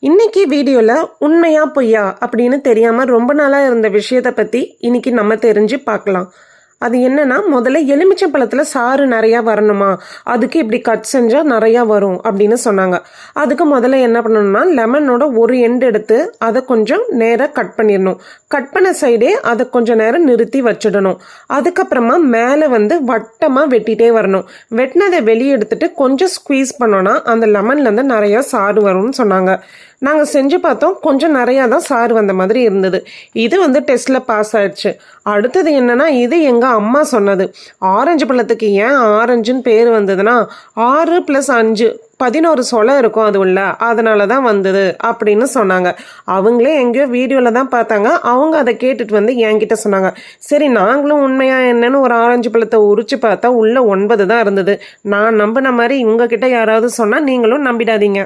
இன்னைக்கு வீடியோவில் உண்மையா பொய்யா அப்படின்னு தெரியாமல் ரொம்ப நாளாக இருந்த விஷயத்தை பற்றி இன்னைக்கு நம்ம தெரிஞ்சு பார்க்கலாம். அது என்னன்னா, முதல்ல எலுமிச்சை பழத்தில் சாறு நிறையா வரணுமா, அதுக்கு இப்படி கட் செஞ்சால் நிறையா வரும் அப்படின்னு சொன்னாங்க. அதுக்கு முதல்ல என்ன பண்ணணும்னா, லெமனோட ஒரு எண்டு எடுத்து அதை கொஞ்சம் நேராக கட் பண்ணிடணும். கட் பண்ண சைடே அதை கொஞ்சம் நேரம் நிறுத்தி வச்சிடணும். அதுக்கப்புறமா மேலே வட்டமாக வெட்டிகிட்டே வரணும். வெட்டினதை வெளியே எடுத்துட்டு கொஞ்சம் ஸ்குவீஸ் பண்ணோன்னா அந்த லெமன்லேருந்து நிறையா சாறு வரும்னு சொன்னாங்க. நாங்கள் செஞ்சு பார்த்தோம், கொஞ்சம் நிறையா தான் சாறு வந்த மாதிரி இருந்தது. இது டெஸ்ட்டில் பாஸ் ஆயிடுச்சு. அடுத்தது என்னன்னா, இது எங்கள் அம்மா சொன்னது. ஆரஞ்சு பழத்துக்கு ஏன் ஆரஞ்சுன்னு பேர் வந்ததுன்னா, 6 + 5 11 சொலை இருக்கும் அது உள்ள, அதனால தான் வந்தது அப்படின்னு சொன்னாங்க. அவங்களே எங்கேயோ வீடியோவில் தான் பார்த்தாங்க. அவங்க அதை கேட்டுட்டு என்கிட்ட சொன்னாங்க. சரி, நாங்களும் உண்மையா என்னன்னு ஒரு ஆரஞ்சு பழத்தை உரிச்சு பார்த்தா உள்ள 9 தான் இருந்தது. நான் நம்பின மாதிரி உங்ககிட்ட யாராவது சொன்னால் நீங்களும் நம்பிடாதீங்க.